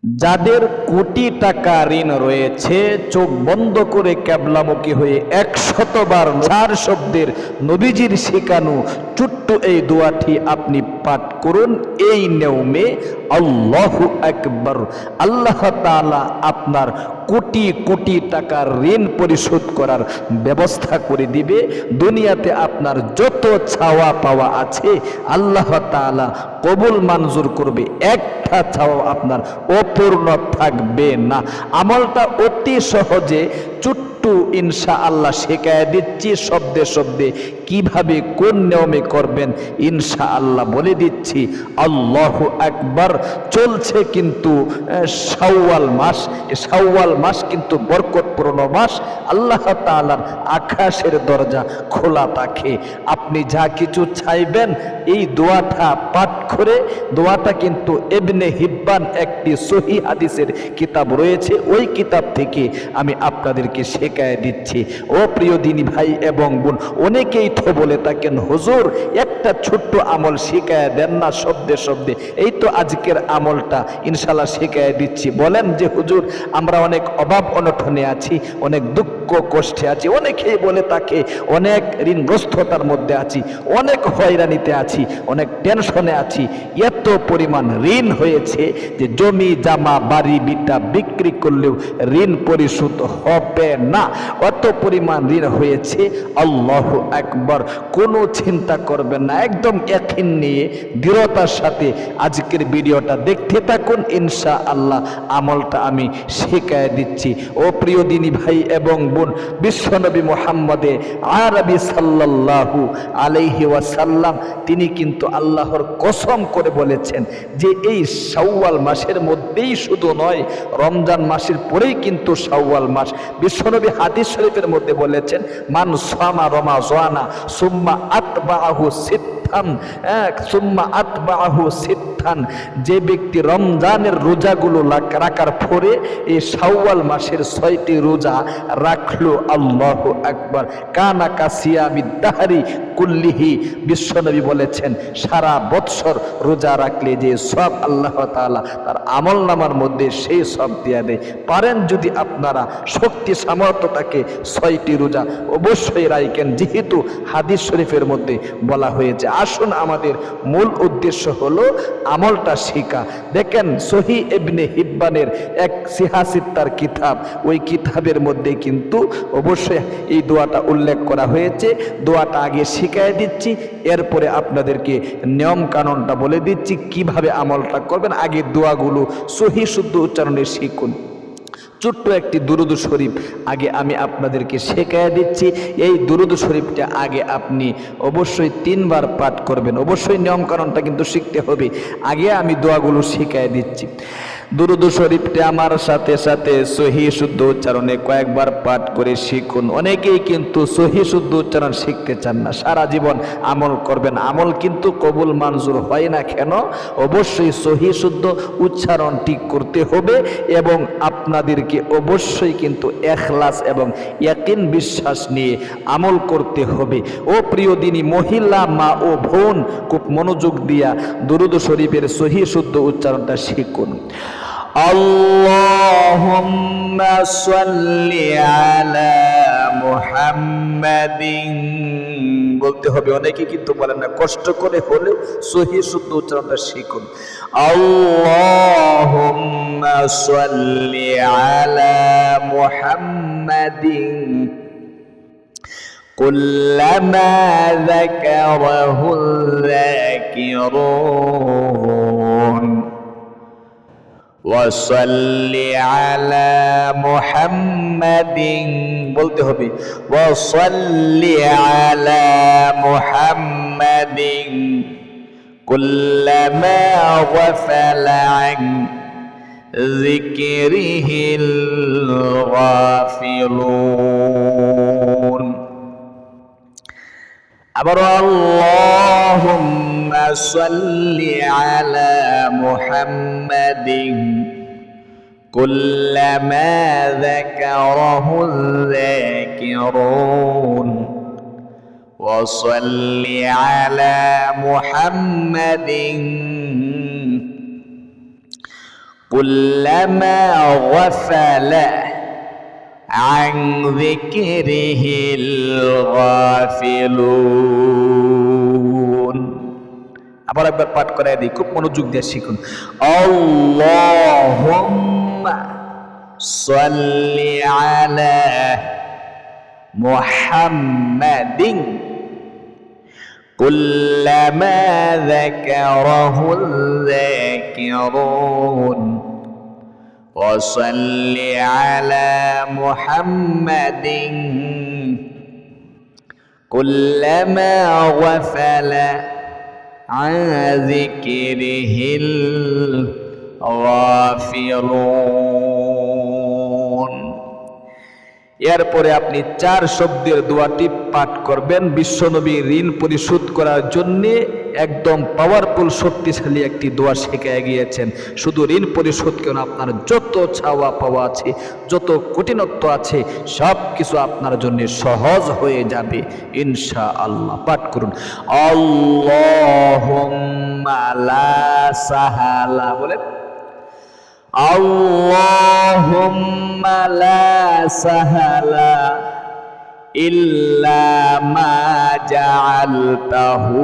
যাদের কোটি টাকা ঋণ রয়েছে, চোখ বন্ধ করে ক্যাবলামুখী হয়ে ১০০ বার ৪ শব্দের নবীজির শেখানো ছোট্ট এই দোয়াটি আপনি পাঠ করুন। এই নিয়মে আল্লাহু আকবার, আল্লাহ তাআলা আপনার কোটি কোটি টাকার ঋণ পরিশোধ করার ব্যবস্থা করে দিবে। দুনিয়াতে আপনার যত চাওয়া পাওয়া আছে আল্লাহ তাআলা কবুল মঞ্জুর করবে, একটা চাওয়া আপনার অপূর্ণ থাকবে না। আমলটা অতি সহজে ছোট্ট ইনশাআল্লাহ শেখায় দিচ্ছি, শব্দে শব্দে কিভাবে কোন নিয়মে করবেন ইনশাআল্লাহ বলে দিচ্ছি। আল্লাহু আকবার। চলছে কিন্তু শাওয়াল মাস। শাওয়াল মাস কিন্তু বরকতপূর্ণ মাস। আল্লাহ তাআলার আকাশের দরজা খোলা থাকে। আপনি যা কিছু চাইবেন এই দোয়াটা পাঠ করে, দোয়াটা কিন্তু ইবনে হিব্বান একটি সহিহ হাদিসের কিতাব রয়েছে, ওই কিতাব থেকে আমি আপনাদেরকে শেখায় দিচ্ছি। ও প্রিয় দিনী ভাই এবং বোন, অনেকেই তো বলে থাকেন হুজুর একটা ছোট্ট আমল শেখায় দেন না শব্দে শব্দে। এই তো আজকের আমলটা ইনশাআল্লাহ শেখায় দিচ্ছি। বলেন যে হুজুর আমরা অনেক অভাব অনটনে আছি, অনেক দুঃখ কষ্টে আছি, অনেকেই বলে থাকে অনেক ঋণগ্রস্ততার মধ্যে আছি, অনেক হয়রানিতে আছি, অনেক টেনশনে আছি, এত পরিমাণ ঋণ হয়েছে যে জমি জামা বাড়ি বিটা বিক্রি করলেও ঋণ পরিশোধ হবে না, অত পরিমাণ ঋণ হয়েছে। আল্লাহু আকবার। কোনো চিন্তা করবেন না, একদম ইয়াকিন নিয়ে দৃঢ়তার সাথে আজকের ভিডিওটা দেখতে থাকুন। ইনশাআল্লাহ আমলটা আমি শেখায় দিচ্ছি। ও প্রিয় দিনী ভাই এবং বোন, বিশ্বনবী মুহাম্মদে আরবি সাল্লাল্লাহু আলাইহি ওয়াসাল্লাম তিনি কিন্তু আল্লাহর কসম করে বলেছেন যে এই শাওয়াল মাসের মধ্যেই শুধু নয়, রমজান মাসের পরেই কিন্তু শাওয়াল মাস। বিশ্বনবী হাদিস শরীফের মধ্যে বলেছেন মান সামা রমাযানা সুম্মা আতবাহু সিত্তান, যে ব্যক্তি রমজানের রোজাগুলো রাখার পরে এই শাওয়াল মাসের 6টি রোজা রাখলো, আল্লাহু আকবার, কানা কাসিয়ামি দাহরি কুল্লিহি। বিশ্বনবী বলেছেন সারা বৎসর রোজা রাখলে যে সব আল্লাহ তাআলা তার আমলনামার মধ্যে সেই সব দিয়ে দেয়। পারেন যদি আপনারা শক্তি সামর্থ্য থাকে 6টি রোজা অবশ্যই রাখেন, যেহেতু হাদিস শরীফের মধ্যে বলা হয়েছে। আসুন আমাদের মূল উদ্দেশ্য হলো আমলটা শিখা। দেখেন সহিহ ইবনে হিব্বানের এক সিহাসিত্তার কিতাব, ওই কিতাবের মধ্যে কিন্তু অবশ্যই এই দোয়াটা উল্লেখ করা হয়েছে। দোয়াটা আগে শিখায় দিচ্ছি, এরপরে আপনাদেরকে নিয়ম কানুনটা বলে দিচ্ছি কিভাবে আমলটা করবেন। আগে দোয়াগুলো সহিহ শুদ্ধ উচ্চারণে শিখুন। ছোট্ট একটি দুরূদ শরীফ আগে আমি আপনাদেরকে শেখায় দিচ্ছি। এই দুরূদ শরীফটা আগে আপনি অবশ্যই 3 বার পাঠ করবেন। অবশ্যই নিয়মকানুনটা কিন্তু শিখতে হবে। আগে আমি দোয়াগুলো শেখায় দিচ্ছি। দুরূদ শরীফটা আমার সাথে সাথে সহিহ শুদ্ধ উচ্চারণে কয়েকবার পাঠ করে শিখুন। অনেকেই কিন্তু সহিহ শুদ্ধ উচ্চারণ শিখতে চান না, সারা জীবন আমল করবেন, আমল কিন্তু কবুল মঞ্জুর হয় না। কেন? অবশ্যই সহিহ শুদ্ধ উচ্চারণ ঠিক করতে হবে এবং আপনাদেরকে অবশ্যই কিন্তু ইখলাস এবং ইয়াকিন বিশ্বাস নিয়ে আমল করতে হবে। ও প্রিয় দিনী মহিলা মা ও বোন, খুব মনোযোগ দিয়া দুরূদ শরীফের সহিহ শুদ্ধ উচ্চারণটা শিখুন। আল্লাহুম্মা সাল্লি আলা মুহাম্মাদিন বলতে হবে। অনেকে কিন্তু বলেন না, কষ্ট করে হলেও সহিহ শুদ্ধ উচ্চারণটা শিখুন। আল্লাহুম্মা সাল্লি আলা মুহাম্মাদিন কুল্লামা যাকারাহুল যাকিরুন ওয়াসাল্লি আলা মুহাম্মাদিন বলতে হবে। ওয়াসাল্লি আলা মুহাম্মাদিন কুল্লামা গাফালা আন যিকরিহিল গাফিলুন। আবার আল্লাহুম্মা সাল্লি আলা মুহাম্মাদিন কুল্লামা যাকারাহুল যাকিরুন ওয়াসাল্লি আলা মুহাম্মাদিন কুল্লামা গাফালা আন যিকরিহিল গাফিলুন। আবার একবার পাঠ করে দিই, খুব মনোযোগ দিয়ে শিখুন। আল্লাহুম্মা সাল্লি আলা মুহাম্মাদিন কুল্লামা যাকারাহুল যাকিরুন ওয়া সাল্লি আলা মুহাম্মাদিন কুল্লামা গাফালা আন যিকরিহিল গাফিলুন। এরপরে আপনি 4 শব্দের দোয়াটি পাঠ করবেন। বিশ্বনবী ঋণ পরিশোধ করার জন্য একদম পাওয়ারফুল শক্তিশালী একটি দোয়া শিখিয়ে গিয়েছেন। শুধু ঋণ পরিশোধ কেন, আপনার যত চাওয়া পাওয়া আছে, যত কঠিনত্ব আছে, সব কিছু আপনার জন্য সহজ হয়ে যাবে ইনশাআল্লাহ। পাঠ করুন, আল্লাহুম্মা লা সাহালা, বলেন আল্লাহুম্মা লা সাহালা ইল্লা মা জাআলতাহু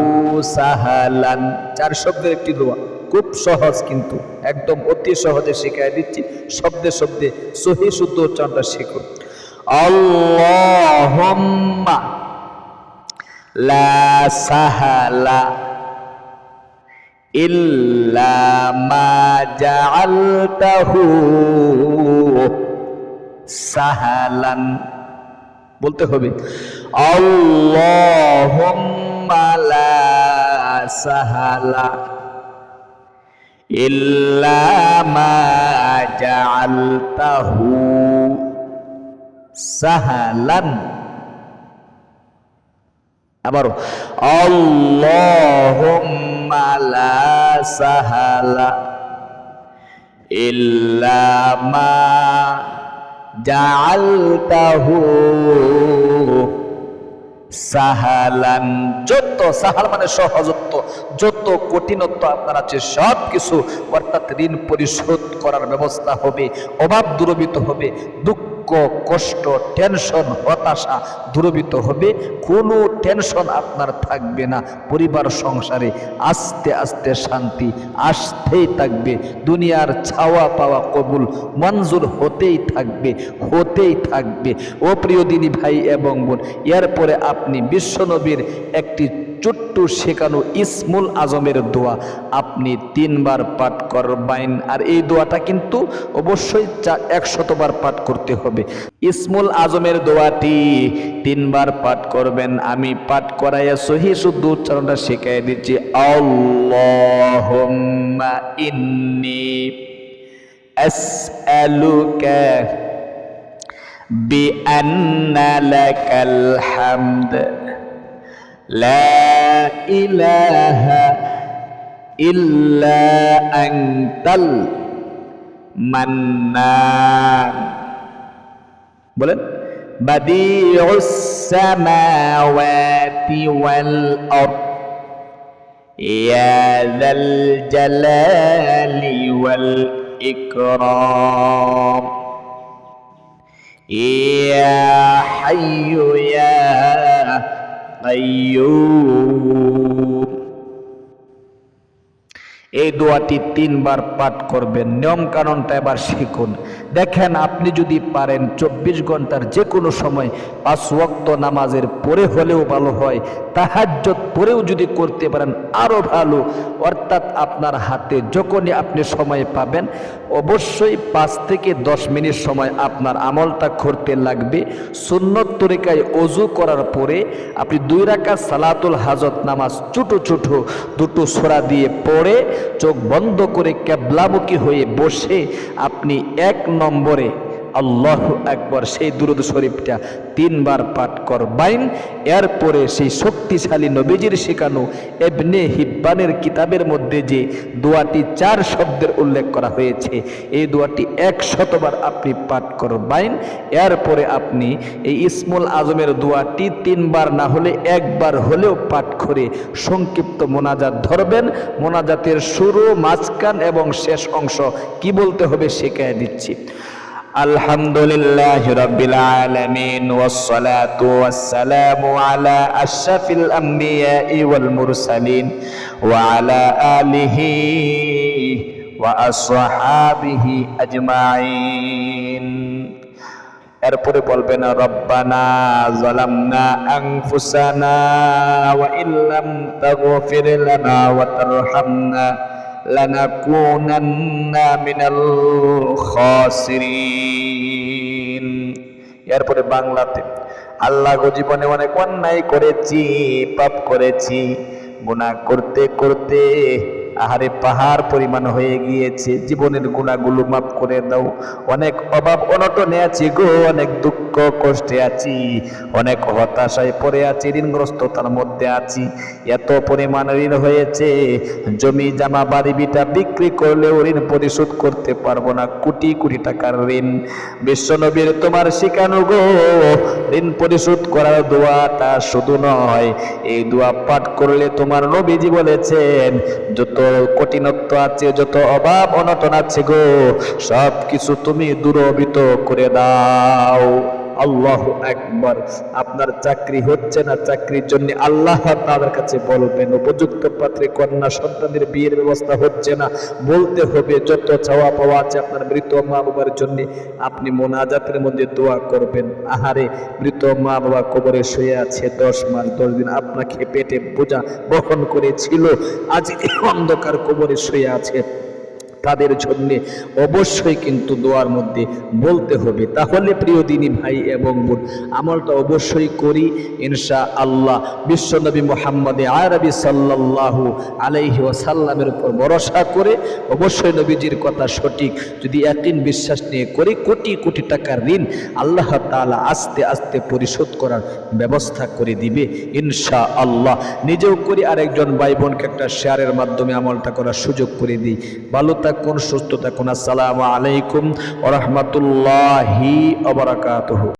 সাহালান। 4 শব্দের একটি দোয়া, খুব সহজ, কিন্তু একদম অতি সহজে শিখিয়ে দিচ্ছি। শব্দে শব্দে সহি শুদ্ধ উচ্চারণটা শিখুন। আল্লাহুম্মা লা সাহালা ইল্লা মা জাআলতাহু সাহালান। বলতে হবে আল্লাহুম্মা লা সাহালা ইল্লা মা জাআলতাহু সাহালান। আবারও আল্লাহুম্মা লা সাহালা ইল্লা মা জাআলতাহু সাহালান। যত সাহাল মানে সহজত্ব, যত কঠিনত্ব আপনার আছে সব কিছু, অর্থাৎ ঋণ পরিশোধ করার ব্যবস্থা হবে, অভাব দূরীভূত হবে, দুঃখ কষ্ট টেনশন হতাশা দূরীভূত হবে, কোনো টেনশন আপনার থাকবে না। পরিবার সংসারে আস্তে আস্তে শান্তি আসতেই থাকবে, দুনিয়ার ছাওয়া পাওয়া কবুল মঞ্জুর হতেই থাকবে, হতেই থাকবে। ও প্রিয় দিনী ভাই এবং বোন, এরপরে আপনি বিশ্বনবীর একটি ছোট্ট শেখানো ইসমুল আজমের দোয়া আপনি 3 বার পাঠ করবেন। আর এই দোয়াটা কিন্তু অবশ্যই 100 বার পাঠ করতে হবে। ইসমুল আজমের দোয়াটি 3 বার পাঠ করবেন। আমি পাঠ করাইয়া সহি শুদ্ধ উচ্চারণটা শিখিয়ে দিচ্ছি। আল্লাহুম্মা ইন্নী আসআলুকা বিআন্না লাকাল হামদ লা ইলাহা ইল্লা আনতাল মান্নান। বলেন বাদিউস সামাওয়াতি ওয়াল আরদ ইয়া যাল জালালি ওয়াল ইকরাম ইয়া হাইয়্যু ইয়া কাইয়্যুম। এই দোয়াটি 3 বার পাঠ করবেন। নিয়ম কানুনটা এবার শিখুন। দেখেন, আপনি যদি পারেন 24 ঘন্টার যে কোনো সময় 5 ওয়াক্ত নামাজের পরে হলেও ভালো হয়, তাহাজ্জুদ পরেও যদি করতে পারেন আরো ভালো। অর্থাৎ আপনার হাতে যখনই আপনি সময় পাবেন অবশ্যই 5 থেকে 10 মিনিট সময় আপনার আমলটা করতে লাগবে। সুন্নত তরিকায় ওযু করার পরে আপনি 2 রাকাত সালাতুল হাজত নামাজ ছোট ছোট 2টো সূরা দিয়ে পড়ে চোখ বন্ধ করে কিবলামুখী হয়ে বসে আপনি 1 নম্বরে আল্লাহু আকবার, সেই দুরূদ শরীফটা 3 বার পাঠ করবেন। এরপরে সেই শক্তিশালী নবীজির শেখানো ইবনে হিব্বানের কিতাবের মধ্যে যে দোয়াটি 4 শব্দের উল্লেখ করা হয়েছে, এই দোয়াটি 100 বার আপনি পাঠ করবেন। এরপরে আপনি এই ইসমুল আজমের দোয়াটি 3 বার না হলে 1 বার হলেও পাঠ করে সংক্ষিপ্ত মোনাজাত ধরবেন। মোনাজাতের শুরু, মাঝখান এবং শেষ অংশ কি বলতে হবে শিখিয়ে দিচ্ছি। আলহামদুলিল্লাহি রাব্বিল আলামিন ওয়াসসালাতু ওয়াসসালামু আলা আশরাফিল আমবিয়াই ওয়াল মুরসালিন ওয়া আলা আলিহি ওয়া আসহাবিহি আজমাইন। এরপরে বলবেন রব্বানা যালামনা আনফুসানা ওয়া ইল্লাম তাগফির লানা ওয়া তারহামনা লানাকুনান্না মিনাল খাসিরিন। এরপরে বাংলাতে, আল্লাহ গো জীবনে অনেক অন্যায় করেছি, পাপ করেছি, গুনাহ করতে করতে আহারে পাহাড় পরিমাণ হয়ে গিয়েছে, জীবনের গুনাহগুলো মাফ করে দাও। অনেক অভাব অনটনে আছি গো, অনেক দুঃখ কষ্টে আছি, অনেক হতাশায় পড়ে আছি, ঋণগ্রস্ততার মধ্যে আছি। এত পরিমাণ ঋণ হয়েছে, জমি জামা বাড়ি বিটা বিক্রি করলেও ঋণ পরিশোধ করতে পারবো না, কোটি কোটি টাকার ঋণ। বিশ্বনবীর তোমার শিখানো গো ঋণ পরিশোধ করার দোয়াটা শুধু নয়, এই দোয়া পাঠ করলে তোমার নবীজি বলেছেন যত কঠিনত্ব আছে, যত অভাব অনটন আছে গো, সব কিছু তুমি দূরীভূত করে দাও। আল্লাহু আকবার। আপনার চাকরি হচ্ছে না, চাকরির জন্য আল্লাহ তাআলার কাছে বলবেন। উপযুক্ত পাত্রে কন্যা সন্তানের বিয়ের ব্যবস্থা হচ্ছে না, বলতে হবে যত চাওয়া পাওয়া আছে আপনার মৃত মা বাবার জন্য আপনি মোনাজাতের মধ্যে দোয়া করবেন। আহারে মৃত মা বাবা কবরে শুয়ে আছে 10 মাস 10 দিন, আপনাকে পেটে বোঝা বহন করেছিল, আজ অন্ধকার কবরে শুয়ে আছে, তাদের জন্য অবশ্যই কিন্তু দোয়ার মধ্যে বলতে হবে। তাহলে প্রিয় দিনী ভাই এবং বোন, আমলটা অবশ্যই করি ইনশাআল্লাহ। বিশ্বনবী মুহাম্মদ আরবি সাল্লাল্লাহু আলাইহি ওয়াসাল্লামের উপর ভরসা করে অবশ্যই নবীজির কথা সঠিক যদি ইয়াকিন বিশ্বাস নিয়ে করি, কোটি কোটি টাকার ঋণ আল্লাহ তাআলা আস্তে আস্তে পরিশোধ করার ব্যবস্থা করে দিবে ইনশাআল্লাহ। নিজেও করি, আর একজন ভাই বোনকে একটা শেয়ারের মাধ্যমে আমলটা করার সুযোগ করে দিই। ভালো থাকুন, সুস্থ থাকুন। আসসালামু আলাইকুম ওয়া রাহমাতুল্লাহি ওয়া বারাকাতুহু।